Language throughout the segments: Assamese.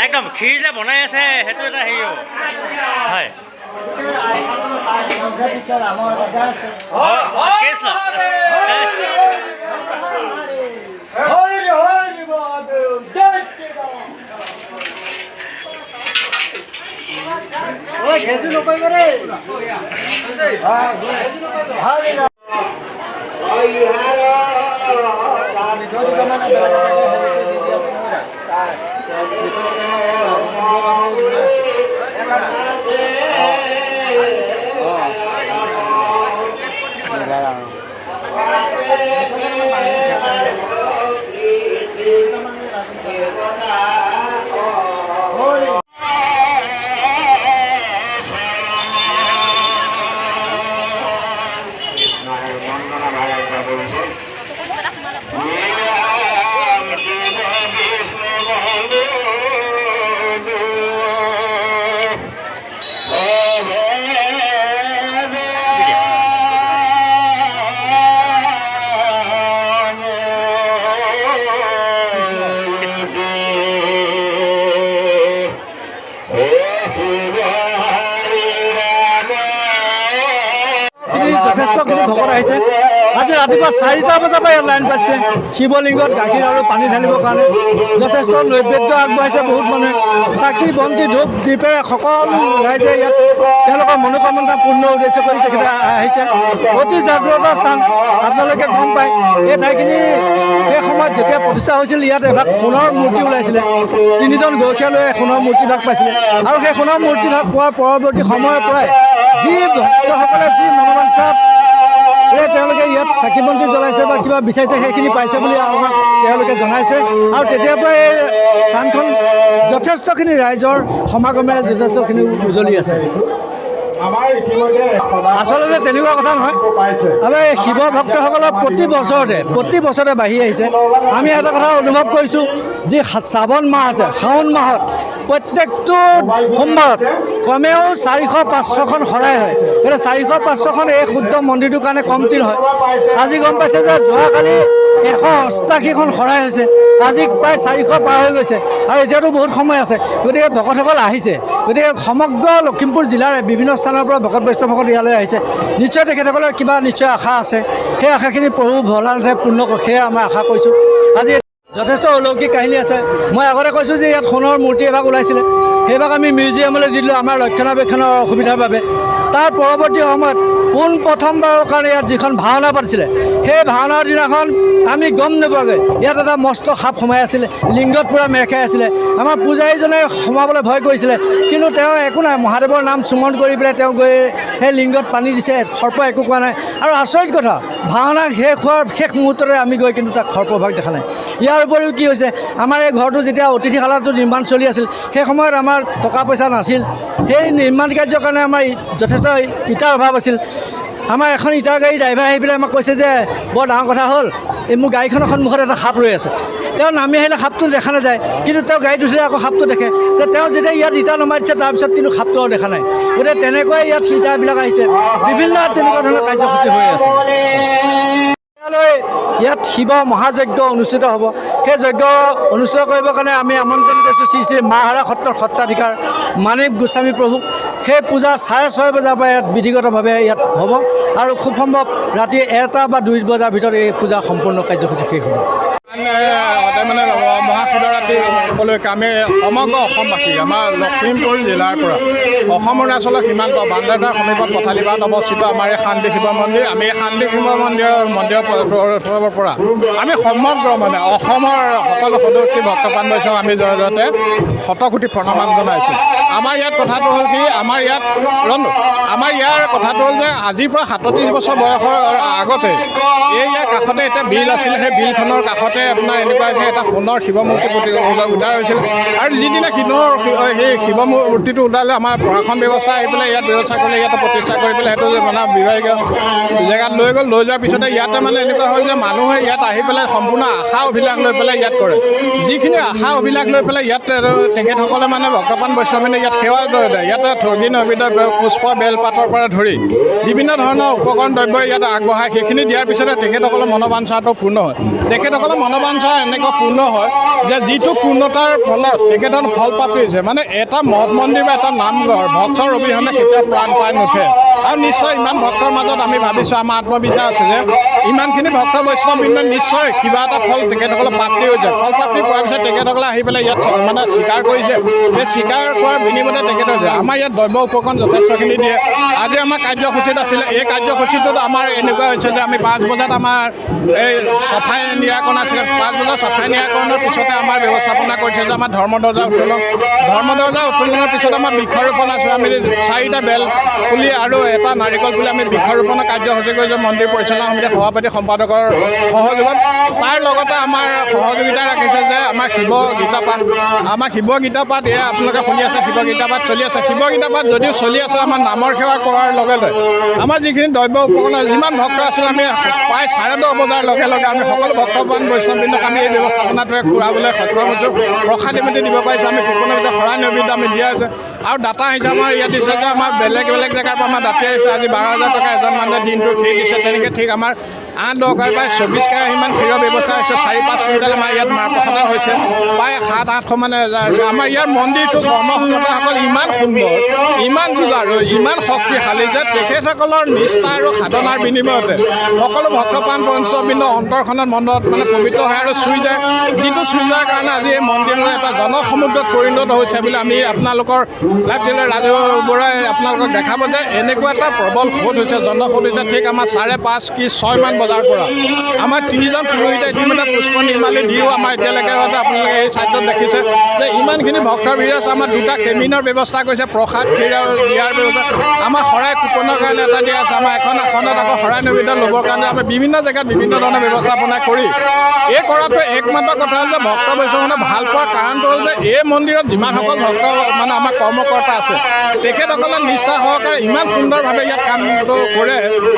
একদম ক্ষীৰ যে বনাই আছে সেইটো এটা হেৰি হয় যথেষ্টখিনি ভকত আহিছে। আজি ৰাতিপুৱা 4টা বজাৰ পৰা ইয়াত লাইন পাতিছে শিৱলিংগত গাখীৰ আৰু পানী ঢালিবৰ কাৰণে। যথেষ্ট নৈবেদ্য আগবঢ়াইছে বহুত মানুহে। চাকি বন্তি ধূপ দীপেৰে সকলো ৰাইজে ইয়াত তেওঁলোকৰ মনোকামনা পূৰ্ণ উদ্দেশ্য কৰি তেখেতে আহিছে। অতি জাগ্ৰত স্থান, আপোনালোকে গম পায় এই ঠাইখিনি সেই সময়ত যেতিয়া প্ৰতিষ্ঠা হৈছিল ইয়াত এভাগ সোণৰ মূৰ্তি ওলাইছিলে। 3জন গৰখীয়া লৈ সোণৰ মূৰ্তিভাগ পাইছিলে আৰু সেই সোণৰ মূৰ্তিভাগ পোৱাৰ পৰৱৰ্তী সময়ৰ পৰাই যি ভক্তসকলে যি মনোবাঞ্ছা তেওঁলোকে ইয়াত চাকি বন্তি জ্বলাইছে বা কিবা বিচাৰিছে সেইখিনি পাইছে বুলি আমাক তেওঁলোকে জনাইছে। আৰু তেতিয়াৰ পৰাই এই স্থানখন যথেষ্টখিনি ৰাইজৰ সমাগমেৰে যথেষ্টখিনি উজলি আছে। আচলতে তেনেকুৱা কথা নহয়, আমাৰ এই শিৱ ভক্তসকলৰ প্ৰতি বছৰতে বাঢ়ি আহিছে। আমি এটা কথা অনুভৱ কৰিছোঁ, যি শ্ৰাৱণ মাহ আছে, শাওণ মাহত প্ৰত্যেকটো সোমবাৰত কমেও 400-500খন শৰাই হয়। গতিকে 400-500খন এই শুদ্ধ মন্দিৰটোৰ কাৰণে কমটি নহয়। আজি গম পাইছে যে যোৱাকালি 188খন শৰাই হৈছে, আজি প্ৰায় 400 পাৰ হৈ গৈছে আৰু এতিয়াতো বহুত সময় আছে। গতিকে ভকতসকল আহিছে। গতিকে সমগ্ৰ লখিমপুৰ জিলাৰে বিভিন্ন স্থানৰ পৰা ভকত বৈষ্ণৱসকল ইয়ালৈ আহিছে। নিশ্চয় তেখেতসকলৰ কিবা নিশ্চয় আশা আছে, সেই আশাখিনি প্ৰভু ভোলানাথে পূৰ্ণ কৰে, সেয়ে আমাৰ আশা কৰিছোঁ। আজি যথেষ্ট অলৌকিক কাহিনী আছে। মই আগতে কৈছোঁ যে ইয়াত সোণৰ মূৰ্তি এভাগ ওলাইছিলে, সেইভাগ আমি মিউজিয়ামলৈ দি দিলোঁ আমাৰ ৰক্ষণাবেক্ষণৰ অসুবিধাৰ বাবে। তাৰ পৰৱৰ্তী সময়ত প্ৰথমবাৰৰ কাৰণে ইয়াত যিখন ভাওনা পাতিছিলে, সেই ভাওনাৰ দিনাখন আমি গম নোপোৱাকৈ ইয়াত এটা মস্ত সাপ সোমাই আছিলে, লিংগত পূৰা মেৰ খাই আছিলে। আমাৰ পূজাৰীজনে সোমাবলৈ ভয় কৰিছিলে, কিন্তু তেওঁ একো নাই, মহাদেৱৰ নাম সুমন কৰি পেলাই তেওঁ গৈ সেই লিংগত পানী দিছে, সৰ্প একো কোৱা নাই। আৰু আচৰিত কথা, ভাওনা শেষ হোৱাৰ শেষ মুহূৰ্ততে আমি গৈ কিন্তু তাক সৰ্পভাগ দেখা নাই। ইয়াৰ উপৰিও কি হৈছে, আমাৰ এই ঘৰটো যেতিয়া অতিথিশালাটো নিৰ্মাণ চলি আছিল, সেই সময়ত আমাৰ টকা পইচা নাছিল। সেই নিৰ্মাণ কাৰ্যৰ কাৰণে আমাৰ যথেষ্ট ইটাৰ অভাৱ আছিল। আমাৰ এখন ইটাৰ গাড়ী ড্ৰাইভাৰ আহি পেলাই আমাক কৈছে যে বৰ ডাঙৰ কথা হ'ল, এই মোৰ গাড়ীখনৰ সন্মুখত এটা সাপ ৰৈ আছে। তেওঁ নামি আহিলে সাপটো দেখা নাযায়, কিন্তু তেওঁ গাড়ীত উঠিলে আকৌ সাপটো দেখে। তেওঁ যেতিয়া ইয়াত ইটা নমাই দিছে তাৰপিছত কিন্তু সাপটো আৰু দেখা নাই। গতিকে তেনেকৈ ইয়াত ইটাবিলাক আহিছে, বিভিন্ন তেনেকুৱা ধৰণৰ কাৰ্যসূচী হৈ আছে। ইয়াত শিৱ মহাযজ্ঞ অনুষ্ঠিত হ'ব। সেই যজ্ঞ অনুষ্ঠিত কৰিবৰ কাৰণে আমি আমন্ত্ৰণ কৰিছোঁ শ্ৰী শ্ৰী মাহাৰা সত্ৰৰ সত্ৰাধিকাৰ মানিক গোস্বামী প্ৰভুক। সেই পূজা 6:30 বজাৰ পৰা ইয়াত বিধিগতভাৱে ইয়াত হ'ব আৰু খুব সম্ভৱ ৰাতি 1টা বা 2 বজাৰ ভিতৰত এই পূজা সম্পূৰ্ণ কাৰ্যসূচী শেষ হ'ব। মানে মহাশিৱৰাত্ৰি উপলক্ষে আমি সমগ্ৰ অসমবাসী আমাৰ লখিমপুৰ জিলাৰ পৰা অসম অৰুণাচলৰ সীমান্ত বান্দাৰদাৰ সমীপত পথালিবাৰত অৱস্থিত আমাৰ এই শান্তি শিৱ মন্দিৰ, আমি এই শান্তি শিৱ মন্দিৰৰ পৰা আমি সমগ্ৰ মানে অসমৰ সকলো সদস্য ভক্তপ্ৰাণ বৈষ্ণৱ আমি জয়তে শতকোটি প্ৰণাম জনাইছোঁ। আমাৰ ইয়াত কথাটো হ'ল কি, আমাৰ ইয়াৰ কথাটো হ'ল যে আজিৰ পৰা 37 বছৰ বয়সৰ আগতে এই ইয়াৰ কাষতে এটা বিল আছিলে, সেই বিলখনৰ কাষতে আপোনাৰ এনেকুৱা হৈছে এটা সোণৰ শিৱ মূৰ্তি উদ্ধাৰ হৈছিল আৰু যিদিনা সেই শিৱ মূৰ্তিটো উদ্ধাৰলৈ আমাৰ প্ৰশাসন ব্যৱস্থা আহি পেলাই ইয়াত ব্যৱস্থা কৰিলে, ইয়াতে প্ৰতিষ্ঠা কৰি পেলাই সেইটো মানে বিভাগীয় জেগাত লৈ গ'ল। লৈ যোৱাৰ পিছতে ইয়াতে মানে এনেকুৱা হ'ল যে মানুহে ইয়াত আহি পেলাই সম্পূৰ্ণ আশা অভিলাষ লৈ পেলাই ইয়াত কৰে। যিখিনি আশা অভিলাষ লৈ পেলাই ইয়াত তেখেতসকলে মানে ভক্তপ্ৰাণ বৈষ্ণৱে ইয়াত সেৱা দিয়ে। ইয়াতে ঠগী নবিদ পুষ্প বেলপাতৰ পৰা ধৰি বিভিন্ন ধৰণৰ উপকৰণ দ্ৰব্য ইয়াত আগবঢ়ায়। সেইখিনি দিয়াৰ পিছতে তেখেতসকলৰ মনোবাঞ্ছাটো পূৰ্ণ হয়। তেখেতসকলৰ মনোবাঞ্ছা এনেকুৱা পূৰ্ণ হয় যে যিটো পূৰ্ণতাৰ ফলত তেখেতৰ ফলপ্ৰাপ্তি হৈছে। মানে এটা মঠ মন্দিৰ বা এটা নামঘৰ ভক্তৰ অবিহনে কেতিয়াও প্ৰাণ পাই নুঠে। আৰু নিশ্চয় ইমান ভক্তৰ মাজত আমি ভাবিছোঁ, আমাৰ আত্মবিশ্বাস আছে যে ইমানখিনি ভক্ত বৈষ্ণৱবৃন্দ নিশ্চয় কিবা এটা ফল তেখেতসকলৰ প্ৰাপ্তি হৈছে। ফলপ্ৰাপ্তি পোৱাৰ পিছত তেখেতসকলে আহি পেলাই ইয়াত মানে স্বীকাৰ কৰিছে। সেই স্বীকাৰ কৰাৰ বিনিময়তে তেখেতে আমাৰ ইয়াত দ্ৰব্য উপকৰণ যথেষ্টখিনি দিয়ে। আজি আমাৰ কাৰ্যসূচীত আছিলে, এই কাৰ্যসূচীটোত আমাৰ এনেকুৱা হৈছে যে আমি 5 বজাত আমাৰ এই চফাই নিৰাকৰণ আছিলে। 5 বজাত চফাই নিৰাকৰণৰ পিছতে আমাৰ ব্যৱস্থাপনা কৰিছে যে আমাৰ ধৰ্মধ্বজা উত্তোলনৰ পিছত আমাৰ বৃক্ষৰোপণ আছে। আমি 4টা বেল পুলি আৰু এটা নাৰিকল পুলি আমি বৃক্ষৰোপণৰ কাৰ্যসূচী কৰিছোঁ মন্দিৰ পৰিচালনা সমিতিৰ সভাপতি সম্পাদকৰ সহযোগত। তাৰ লগতে আমাৰ সহযোগিতা ৰাখিছে যে আমাৰ শিৱ গীতা পাঠ এয়া আপোনালোকে শুনি আছে, শিৱ গীতা পাঠ চলি আছে। শিৱ গীতা পাঠ যদিও চলি আছে, আমাৰ নামৰ সেৱা কৰাৰ লগে লগে আমাৰ যিখিনি দ্ৰব্য উপকৰণ যিমান ভক্ত আছিল, আমি প্ৰায় 10:30 বজাৰ লগে লগে আমি সকলো ভক্তপ্ৰাণ বৈষ্ণৱবৃন্দক আমি এই ব্যৱস্থাপনাটোৱে ঘূৰাবলৈ সক্ষম হৈছোঁ। প্ৰসাদ ইত্যাদি দিব পাৰিছোঁ। আমি সম্পূৰ্ণ শৰাই নৈবেদ্য আমি দিয়া হৈছে আৰু ডাটা হিচাপে আমাৰ ইয়াত দিছে যে আমাৰ বেলেগ জেগাৰ পৰা আমাৰ দাঁতি আহিছে। আজি 12,000 টকা এজন মানুহে দিনটো ফ্ৰী দিছে। তেনেকৈ ঠিক আমাৰ 8-10 বা 24 কেৰাহীমান ক্ষীৰৰ ব্যৱস্থা হৈছে। 4-5 কুইণ্টেল আমাৰ ইয়াত মাহ প্ৰসাদ হৈছে। প্ৰায় 700-800 মানে আমাৰ ইয়াৰ মন্দিৰটো কৰ্মকৰ্তাসকল ইমান সুন্দৰ, ইমান যুঁজাৰু, ইমান শক্তিশালী যে তেখেতসকলৰ নিষ্ঠা আৰু সাধনাৰ বিনিময়তে সকলো ভক্তপ্ৰাণ বৈষ্ণৱবৃন্দ অন্তৰখনত মনত মানে পবিত্ৰ হয় আৰু চুই যায়। যিটো চুই যোৱাৰ কাৰণে আজি এই মন্দিৰটো এটা জনসমুদ্ৰত পৰিণত হৈছে বুলি আমি আপোনালোকৰ লাইভ টেলিভিছন ৰাজু বৰাই আপোনালোকক দেখাব যে এনেকুৱা এটা প্ৰবল সোঁত হৈছে, জনসোঁত হৈছে। ঠিক আমাৰ 5:30 কি 6 মান বজাৰ পৰা আমাৰ 3জন পুৰোহিতে ইতিমধ্যে পুষ্প নিৰ্মালি দিও আমাৰ এতিয়ালৈকে হয়তো আপোনালোকে এই ছাইডত দেখিছে যে ইমানখিনি ভক্তৰ ভিৰ আছে। আমাৰ 2টা কেবিনৰ ব্যৱস্থা কৰিছে, প্ৰসাদ ক্ষীৰ দিয়াৰ ব্যৱস্থা। আমাৰ শৰাই কুপনৰ কাৰণে এটা দিয়া আছে। আমাৰ এখন আসনত আকৌ শৰাই নৈবেদ্য ল'বৰ কাৰণে আমি বিভিন্ন জেগাত বিভিন্ন ধৰণৰ ব্যৱস্থাপনা কৰি এই কৰাটো একমাত্ৰ কথা হ'ল যে ভক্ত বৈষ্ণৱসকলে ভাল পোৱাৰ কাৰণটো হ'ল যে এই মন্দিৰত যিমানসকল ভক্ত মানে আমাৰ কৰ্মকৰ্তা আছে তেখেতসকলে নিষ্ঠা সহকাৰে ইমান সুন্দৰভাৱে ইয়াত কামটো কৰে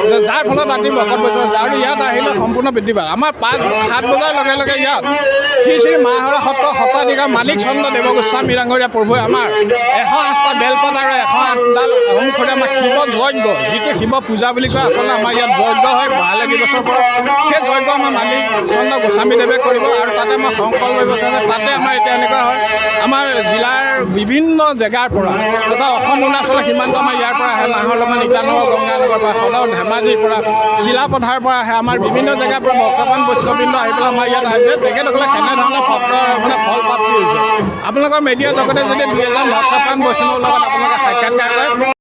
যে যাৰ ফলত ৰাতি ভকত বৈষ্ণৱ আৰু ইয়াত আহিলে সম্পূৰ্ণ বৃদ্ধি পায়। আমাৰ 5-7 বজাৰ লগে লগে ইয়াত শ্ৰী শ্ৰী মাহৰা সত্ৰ সত্ৰাধিকাৰ মালিক চন্দ্ৰ দেৱগোস্বামী ডাঙৰীয়া প্ৰভুৱে আমাৰ 108টা বেলপাত আৰু 108ডাল অংশৰে আমাৰ শিৱ যজ্ঞ, যিটো শিৱ পূজা বুলি কয়, আচলতে আমাৰ ইয়াত যজ্ঞ হয় ভালেগি বছৰ পৰা। সেই যজ্ঞ আমাৰ মালিক চন্দ্ৰ গোস্বামীদেৱে কৰিব আৰু তাতে আমাৰ সংকল্প ব্যৱস্থা আছে। তাতে আমাৰ এতিয়া এনেকুৱা হয় আমাৰ জিলাৰ বিভিন্ন জেগাৰ পৰা তথা অসম অৰুণাচলৰ সীমান্ত আমাৰ ইয়াৰ পৰা আহে, নাহৰলগুন, ইটানগৰ, গংগানগৰ পৰা, সদৌ ধেমাজিৰ পৰা, চিলাপথাৰৰ পৰা আহে। আমাৰ বিভিন্ন জেগাৰ পৰা ভক্তপ্ৰাণ বৈষ্ণৱবৃন্দ আহি পেলাই আমাৰ ইয়াত আহিছে। তেখেতসকলে কেনেধৰণৰ ভক্তৰ মানে ফল প্ৰাপ্তি হৈছে আপোনালোকৰ মিডিয়া জগতে যদি 2 এজন ভক্তপ্ৰাণ বৈষ্ণৱৰ লগত আপোনালোকে সাক্ষাৎকাৰ কৰে